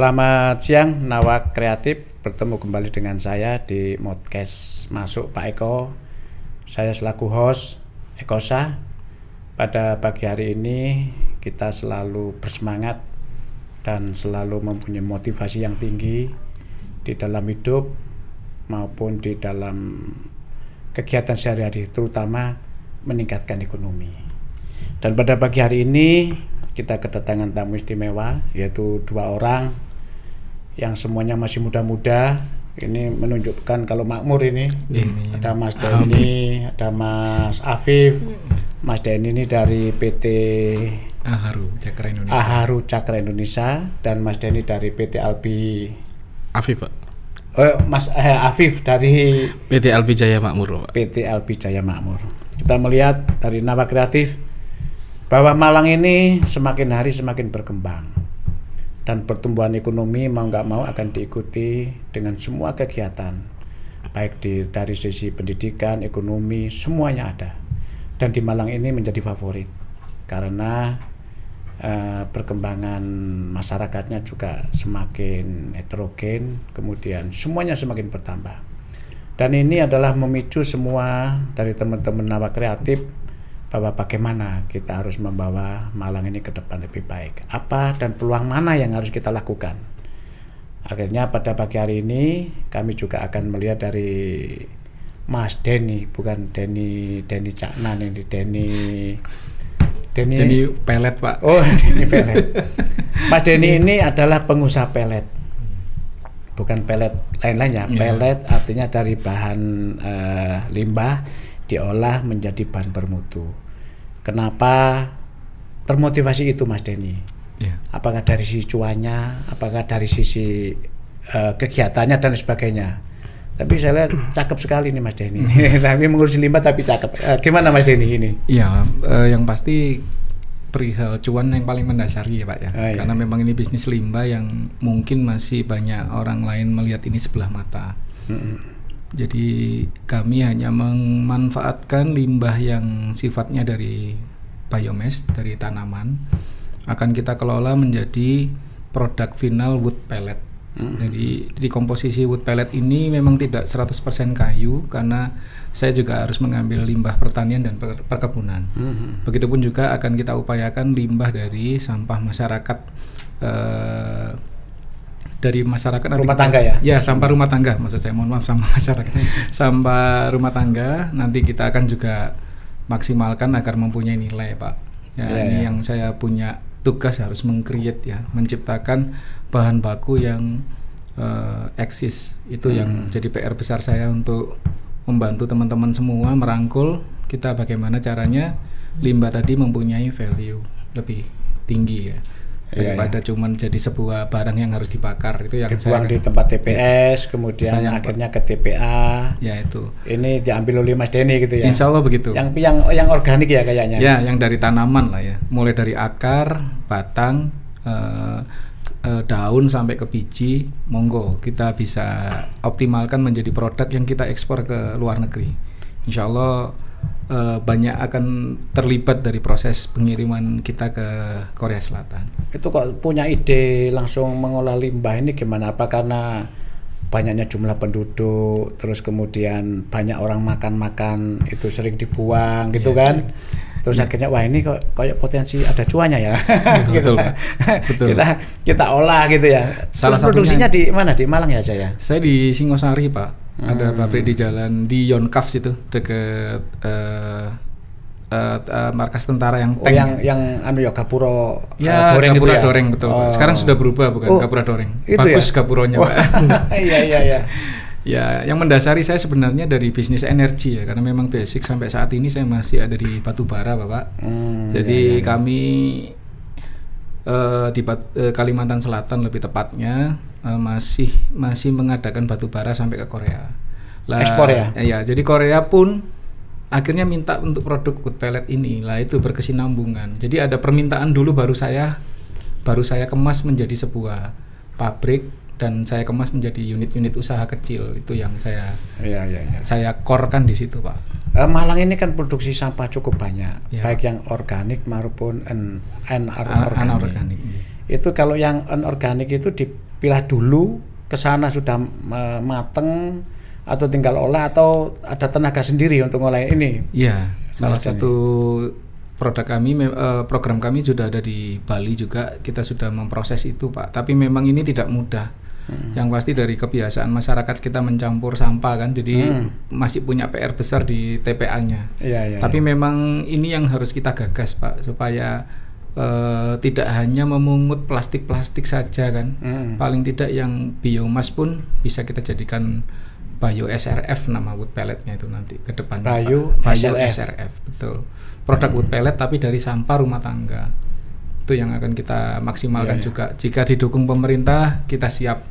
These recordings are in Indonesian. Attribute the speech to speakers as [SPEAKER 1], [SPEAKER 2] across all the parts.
[SPEAKER 1] Selamat siang Nawak Kreatif, bertemu kembali dengan saya di podcast Masuk Pak Eko. Saya selaku host Ekosa. Pada pagi hari ini kita selalu bersemangat dan selalu mempunyai motivasi yang tinggi di dalam hidup maupun di dalam kegiatan sehari-hari, terutama meningkatkan ekonomi. Dan pada pagi hari ini kita kedatangan tamu istimewa, yaitu dua orang yang semuanya masih muda-muda. Ini menunjukkan kalau makmur ini. Ada Mas Denny, ada Mas Afif. Mas Denny ini dari PT
[SPEAKER 2] Aharu Cakra Indonesia dan Mas Denny dari PT Albi
[SPEAKER 3] Afif, Pak.
[SPEAKER 1] Mas Afif dari
[SPEAKER 3] PT Albi Jaya Makmur, Pak.
[SPEAKER 1] PT Albi Jaya Makmur. Kita melihat dari Nawak Kreatif bahwa Malang ini semakin hari semakin berkembang dan pertumbuhan ekonomi mau nggak mau akan diikuti dengan semua kegiatan, baik dari sisi pendidikan, ekonomi, semuanya ada. Dan di Malang ini menjadi favorit karena perkembangan masyarakatnya juga semakin heterogen, kemudian semuanya semakin bertambah. Dan ini adalah memicu semua dari teman-teman Nawak Kreatif bahwa bagaimana kita harus membawa Malang ini ke depan lebih baik. Apa dan peluang mana yang harus kita lakukan. Akhirnya pada pagi hari ini kami juga akan melihat dari Mas Denny, bukan Denny Caknan, ini
[SPEAKER 2] Denny pelet, Pak.
[SPEAKER 1] Oh, Denny pelet. Mas Denny ini adalah pengusaha pelet. Bukan pelet lain-lainnya. Pelet artinya dari bahan limbah diolah menjadi bahan bermutu. Kenapa termotivasi itu, Mas Denny? Apakah dari sisi cuannya, apakah dari sisi kegiatannya dan sebagainya? Tapi saya lihat cakep sekali nih Mas Denny. Tapi mengurusi limbah tapi cakep. Gimana Mas Denny ini?
[SPEAKER 2] Iya, yang pasti perihal cuan yang paling mendasari ya Pak ya. Karena memang ini bisnis limbah yang mungkin masih banyak orang lain melihat ini sebelah mata. Jadi kami hanya memanfaatkan limbah yang sifatnya dari biomass, dari tanaman, akan kita kelola menjadi produk final wood pellet. Jadi di komposisi wood pellet ini memang tidak 100% kayu, karena saya juga harus mengambil limbah pertanian dan perkebunan. Begitupun juga akan kita upayakan limbah dari sampah masyarakat, dari masyarakat
[SPEAKER 1] rumah tangga ya?
[SPEAKER 2] Ya, sampah rumah tangga maksud saya, mohon maaf, sampah masyarakat. Sampah rumah tangga nanti kita akan juga maksimalkan agar mempunyai nilai, Pak. Ini yang saya punya tugas, harus meng-create ya, menciptakan bahan baku yang eksis. Itu yang jadi PR besar saya untuk membantu teman-teman semua merangkul kita bagaimana caranya limbah tadi mempunyai value lebih tinggi ya. Daripada cuman jadi sebuah barang yang harus dibakar, itu yang
[SPEAKER 1] dibuang di tempat TPS, kemudian akhirnya ke TPA.
[SPEAKER 2] Ya itu.
[SPEAKER 1] Ini diambil oleh Mas Denny gitu ya.
[SPEAKER 2] Insya Allah begitu.
[SPEAKER 1] Yang organik ya kayaknya.
[SPEAKER 2] Ya, yang dari tanaman lah ya. Mulai dari akar, batang, daun sampai ke biji, monggo kita bisa optimalkan menjadi produk yang kita ekspor ke luar negeri. Insya Allah banyak akan terlibat dari proses pengiriman kita ke Korea Selatan.
[SPEAKER 1] Itu kok punya ide langsung mengolah limbah ini gimana? Apa karena banyaknya jumlah penduduk, terus kemudian banyak orang makan itu sering dibuang gitu kan? Terus akhirnya wah ini kok kayak potensi ada cuannya ya. Gitu. Betul. Kita olah gitu ya. Terus produksinya di mana? Di Malang ya saya?
[SPEAKER 2] Saya di Singosari, Pak. Ada pabrik di jalan di Yonkaf situ, dekat markas tentara yang tank.
[SPEAKER 1] Yang ya Gapura
[SPEAKER 2] Doreng gitu ya. Doreng, betul. Sekarang sudah berubah, bukan Gapura Doreng. Bagus ya? Gapuronya, Pak.
[SPEAKER 1] Iya.
[SPEAKER 2] Ya, yang mendasari saya sebenarnya dari bisnis energi ya, karena memang basic sampai saat ini saya masih ada di batu bara, Bapak. Jadi kami di Kalimantan Selatan lebih tepatnya masih mengadakan batu bara sampai ke Korea.
[SPEAKER 1] Ekspor ya?
[SPEAKER 2] Ya, jadi Korea pun akhirnya minta untuk produk wood pellet ini. Lah itu berkesinambungan. Jadi ada permintaan dulu, baru saya kemas menjadi sebuah pabrik dan saya kemas menjadi unit-unit usaha kecil. Itu yang saya core-kan di situ, Pak.
[SPEAKER 1] Malang ini kan produksi sampah cukup banyak, baik yang organik maupun anorganik. Itu kalau yang anorganik itu pilah dulu, ke sana sudah mateng atau tinggal olah, atau ada tenaga sendiri untuk ngolah ini?
[SPEAKER 2] Iya, salah satu produk kami, program kami sudah ada di Bali juga, kita sudah memproses itu Pak. Tapi memang ini tidak mudah. Yang pasti dari kebiasaan masyarakat kita mencampur sampah kan, jadi masih punya PR besar di TPA-nya. Tapi memang ini yang harus kita gagas Pak, supaya tidak hanya memungut plastik-plastik saja kan. Paling tidak yang biomas pun bisa kita jadikan bio SRF, nama wood pelletnya itu nanti ke depannya.
[SPEAKER 1] Bio
[SPEAKER 2] SRF, betul. Produk wood pellet tapi dari sampah rumah tangga. Itu yang akan kita maksimalkan juga. Jika didukung pemerintah, kita siap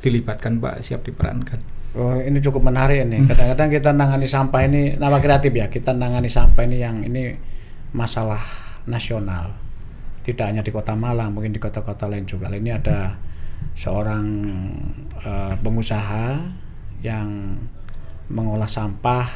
[SPEAKER 2] dilibatkan Pak, siap diperankan.
[SPEAKER 1] Oh, ini cukup menarik ini. Kadang-kadang kita nangani sampah ini, Nawa Kreatif ya, kita nangani sampah ini yang ini masalah nasional. Tidak hanya di Kota Malang, mungkin di kota-kota lain juga. Ini ada seorang pengusaha yang mengolah sampah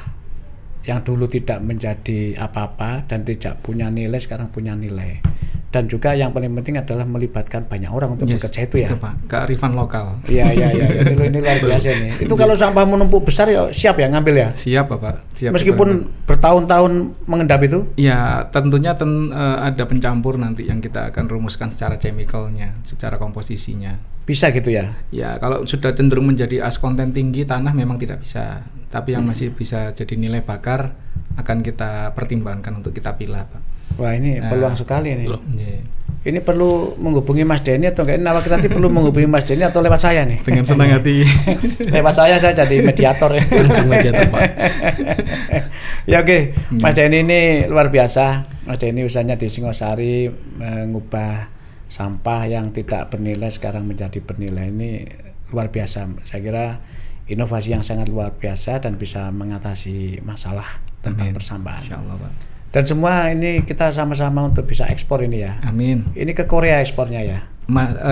[SPEAKER 1] yang dulu tidak menjadi apa-apa dan tidak punya nilai, sekarang punya nilai. Dan juga yang paling penting adalah melibatkan banyak orang untuk bekerja itu ya.
[SPEAKER 2] Itu Pak, kearifan lokal.
[SPEAKER 1] Iya. Ini luar biasa nih. Itu kalau sampah menumpuk besar ya siap ya ngambil ya?
[SPEAKER 2] Siap Pak. Siap.
[SPEAKER 1] Meskipun bertahun-tahun mengendap itu?
[SPEAKER 2] Ya tentunya ada pencampur nanti yang kita akan rumuskan secara chemicalnya, secara komposisinya.
[SPEAKER 1] Bisa gitu ya?
[SPEAKER 2] Ya kalau sudah cenderung menjadi as konten tinggi tanah memang tidak bisa. Tapi yang masih bisa jadi nilai bakar akan kita pertimbangkan untuk kita pilah Pak.
[SPEAKER 1] Wah ini peluang sekali nih. Ini perlu menghubungi Mas Denny atau enggak? Nawa Kreatif perlu menghubungi Mas Denny atau lewat saya nih?
[SPEAKER 2] Dengan senang hati.
[SPEAKER 1] Lewat saya jadi mediator ya.
[SPEAKER 3] Langsung mediator Pak.
[SPEAKER 1] Ya oke. Mas Denny ini luar biasa. Mas Denny usahanya di Singosari mengubah sampah yang tidak bernilai sekarang menjadi bernilai. Ini luar biasa. Saya kira inovasi yang sangat luar biasa dan bisa mengatasi masalah tentang persampahan.
[SPEAKER 2] Insyaallah Pak.
[SPEAKER 1] Dan semua ini kita sama-sama untuk bisa ekspor ini ya.
[SPEAKER 2] Amin.
[SPEAKER 1] Ini ke Korea ekspornya ya.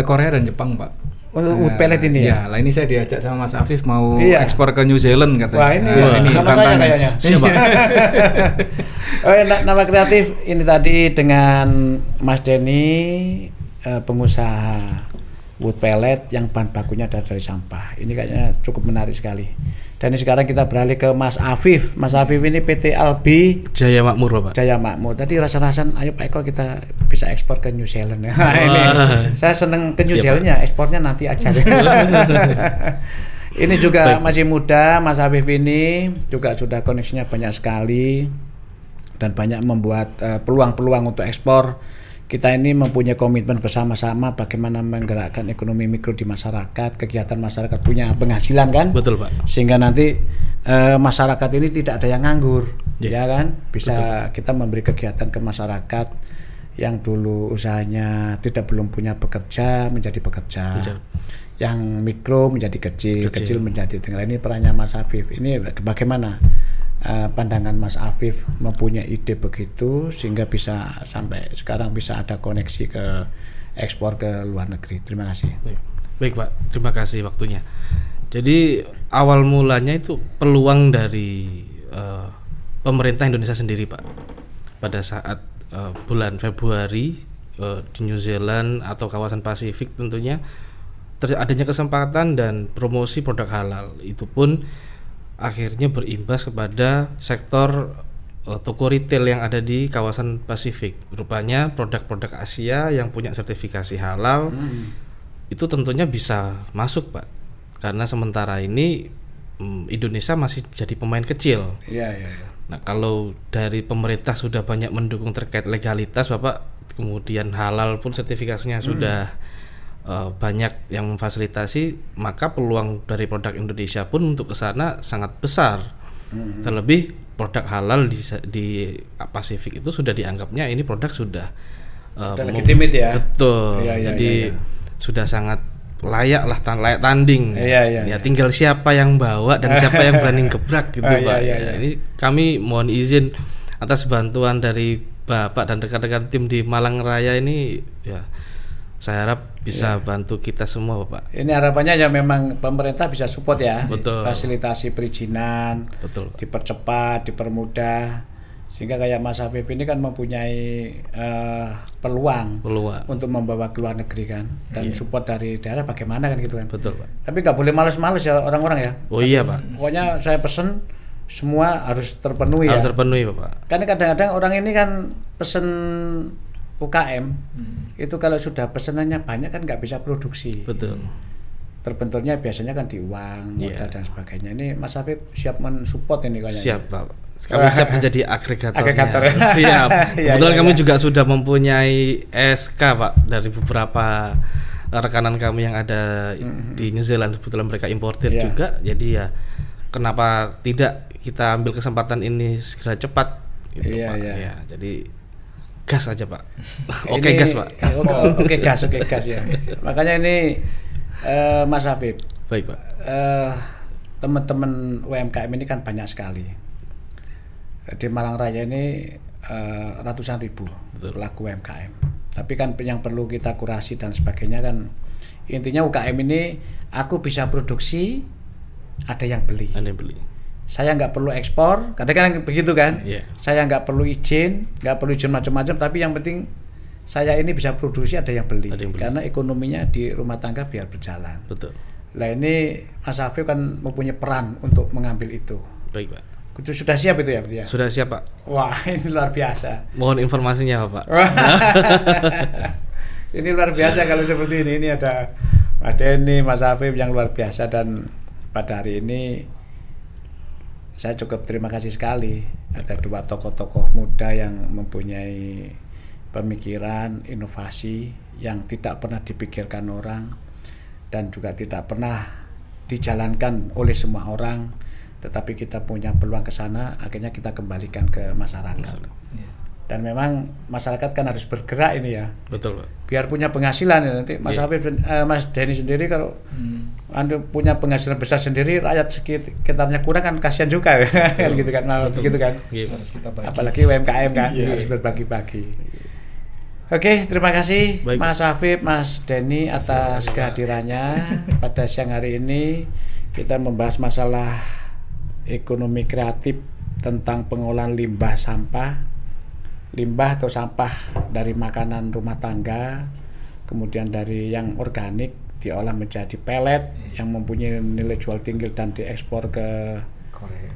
[SPEAKER 2] Korea dan Jepang Pak.
[SPEAKER 1] Untuk wood pellet ini ya.
[SPEAKER 2] Lah ini saya diajak sama Mas Afif mau ekspor ke New Zealand katanya.
[SPEAKER 1] Wah ini sama saya kayaknya.
[SPEAKER 2] Siapa?
[SPEAKER 1] Nawa Kreatif ini tadi dengan Mas Denny, pengusaha wood pellet yang bahan bakunya dari sampah. Ini kayaknya cukup menarik sekali. Dan ini sekarang kita beralih ke Mas Afif. Mas Afif ini PT Albi
[SPEAKER 3] Jaya Makmur Pak.
[SPEAKER 1] Jaya Makmur. Tadi rasa-rasan ayo Pak Eko kita bisa ekspor ke New Zealand ya. Ini saya seneng ke New Zealand ya, ekspornya nanti aja. Ini juga masih muda, Mas Afif ini juga sudah koneksinya banyak sekali dan banyak membuat peluang-peluang untuk ekspor. Kita ini mempunyai komitmen bersama-sama bagaimana menggerakkan ekonomi mikro di masyarakat, kegiatan masyarakat punya penghasilan kan?
[SPEAKER 3] Betul Pak.
[SPEAKER 1] Sehingga nanti masyarakat ini tidak ada yang nganggur, ya kan? Bisa kita memberi kegiatan ke masyarakat yang dulu usahanya belum punya pekerja menjadi pekerja, yang mikro menjadi kecil menjadi tinggal. Ini perannya Mas Afif. Ini bagaimana pandangan Mas Afif mempunyai ide begitu sehingga bisa sampai sekarang bisa ada koneksi ke ekspor ke luar negeri. Terima kasih.
[SPEAKER 3] Baik Pak, terima kasih waktunya. Jadi awal mulanya itu peluang dari pemerintah Indonesia sendiri Pak. Pada saat bulan Februari di New Zealand atau kawasan Pasifik tentunya adanya kesempatan dan promosi produk halal. Itu pun akhirnya berimbas kepada sektor toko retail yang ada di kawasan Pasifik. Rupanya produk-produk Asia yang punya sertifikasi halal itu tentunya bisa masuk Pak. Karena sementara ini Indonesia masih jadi pemain kecil. Nah kalau dari pemerintah sudah banyak mendukung terkait legalitas Bapak, kemudian halal pun sertifikasinya sudah banyak yang memfasilitasi, maka peluang dari produk Indonesia pun untuk ke sana sangat besar. Terlebih produk halal di Pasifik itu sudah dianggapnya ini produk sudah
[SPEAKER 1] legitimate ya.
[SPEAKER 3] Betul. Jadi sudah sangat layak tanding. Ya tinggal siapa yang bawa dan siapa yang berani gebrak gitu Pak. Ini kami mohon izin atas bantuan dari Bapak dan rekan-rekan tim di Malang Raya ini ya. Saya harap bisa bantu kita semua Bapak.
[SPEAKER 1] Ini harapannya ya memang pemerintah bisa support ya.
[SPEAKER 3] Betul.
[SPEAKER 1] Fasilitasi perizinan,
[SPEAKER 3] betul,
[SPEAKER 1] dipercepat, dipermudah Sehingga kayak Mas Afif ini kan mempunyai peluang untuk membawa ke luar negeri kan, dan support dari daerah bagaimana kan gitu kan.
[SPEAKER 3] Betul Pak.
[SPEAKER 1] Tapi nggak boleh males-males ya orang-orang ya.
[SPEAKER 3] Oh iya Pak.
[SPEAKER 1] Pokoknya saya pesen semua harus terpenuhi ya.
[SPEAKER 3] Harus terpenuhi Pak.
[SPEAKER 1] Karena kadang-kadang orang ini kan pesen UKM itu kalau sudah pesenannya banyak kan nggak bisa produksi.
[SPEAKER 3] Betul.
[SPEAKER 1] Terbenturnya biasanya kan di uang, modal dan sebagainya. Ini Mas Afif siap mensupport ini kayaknya.
[SPEAKER 3] Siap Pak. Kami siap menjadi agregator. Siap.
[SPEAKER 1] Iya,
[SPEAKER 3] Kebetulan
[SPEAKER 1] iya,
[SPEAKER 3] kami
[SPEAKER 1] iya.
[SPEAKER 3] juga sudah mempunyai SK Pak dari beberapa rekanan kami yang ada di New Zealand. Kebetulan mereka importir juga. Jadi ya kenapa tidak kita ambil kesempatan ini segera cepat gitu Pak. Ya, jadi gas aja Pak. Oke gas Pak.
[SPEAKER 1] Oke gas ya. Makanya ini Mas Afif.
[SPEAKER 3] Baik Pak.
[SPEAKER 1] Teman-teman UMKM ini kan banyak sekali. Di Malang Raya ini ratusan ribu pelaku UMKM. Tapi kan yang perlu kita kurasi dan sebagainya kan, intinya UKM ini aku bisa produksi, ada yang beli. Saya nggak perlu ekspor, kadang-kadang begitu kan. Saya nggak perlu izin macam-macam, tapi yang penting saya ini bisa produksi, ada yang beli. Karena ekonominya di rumah tangga biar berjalan.
[SPEAKER 3] Betul.
[SPEAKER 1] Nah ini Mas Afif kan mempunyai peran untuk mengambil itu.
[SPEAKER 3] Baik Pak.
[SPEAKER 1] Itu sudah siap itu ya?
[SPEAKER 3] Sudah siap Pak.
[SPEAKER 1] Wah ini luar biasa.
[SPEAKER 3] Mohon informasinya Pak.
[SPEAKER 1] Ini luar biasa kalau seperti ini. Ini ada Mas Denny, Mas Afif yang luar biasa, dan pada hari ini saya cukup terima kasih sekali ada dua tokoh-tokoh muda yang mempunyai pemikiran, inovasi yang tidak pernah dipikirkan orang dan juga tidak pernah dijalankan oleh semua orang, tetapi kita punya peluang ke sana, akhirnya kita kembalikan ke masyarakat. Dan memang masyarakat kan harus bergerak ini ya.
[SPEAKER 3] Betul Pak.
[SPEAKER 1] Biar punya penghasilan ya nanti Mas Afif, Mas Denny sendiri kalau Anda punya penghasilan besar sendiri, rakyat sekitarnya kurang kan kasihan juga kan gitu kan. Begitu kan.
[SPEAKER 2] Harus kita bagi.
[SPEAKER 1] Apalagi UMKM kan harus berbagi-bagi. Oke, terima kasih baik. Mas Afif, Mas Denny atas kehadirannya pada siang hari ini. Kita membahas masalah ekonomi kreatif tentang pengolahan limbah atau sampah dari makanan rumah tangga, kemudian dari yang organik diolah menjadi pelet yang mempunyai nilai jual tinggi dan diekspor ke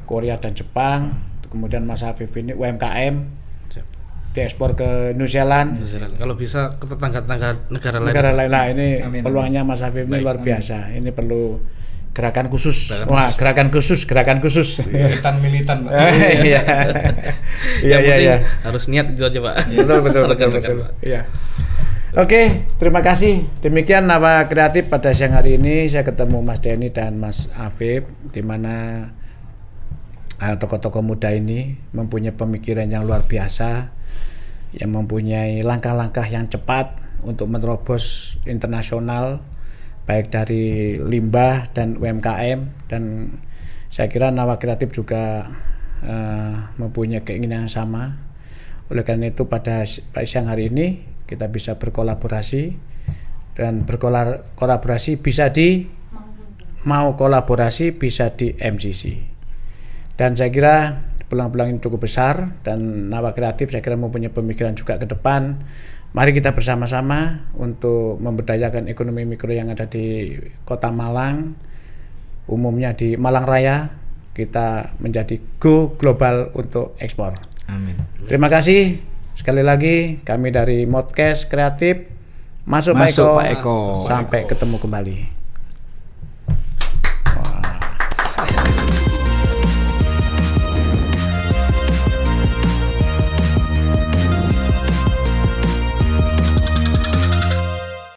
[SPEAKER 1] Korea dan Jepang. Kemudian Mas Afif ini UMKM diekspor ke New Zealand.
[SPEAKER 3] Kalau bisa ke tetangga-tetangga negara lain.
[SPEAKER 1] Nah, ini peluangnya Mas Afif ini luar biasa. Ini perlu gerakan khusus. Gerakan khusus.
[SPEAKER 2] Militan.
[SPEAKER 1] Iya. Iya.
[SPEAKER 3] Harus niat itu aja, Pak.
[SPEAKER 1] Betul. Iya. Oke, terima kasih. Demikian Nawa Kreatif pada siang hari ini. Saya ketemu Mas Denny dan Mas Afif, di mana tokoh-tokoh muda ini mempunyai pemikiran yang luar biasa, yang mempunyai langkah-langkah yang cepat untuk menerobos internasional, baik dari limbah dan UMKM. Dan saya kira Nawa Kreatif juga mempunyai keinginan yang sama. Oleh karena itu pada siang hari ini kita bisa berkolaborasi, dan berkolaborasi bisa di MCC. Dan saya kira peluang-peluang ini cukup besar, dan Nawa Kreatif saya kira mempunyai pemikiran juga ke depan. Mari kita bersama-sama untuk memberdayakan ekonomi mikro yang ada di Kota Malang, umumnya di Malang Raya. Kita menjadi go global untuk ekspor.
[SPEAKER 2] Amin.
[SPEAKER 1] Terima kasih sekali lagi, kami dari Modcast Kreatif. Masuk Pak Eko. Sampai ketemu kembali.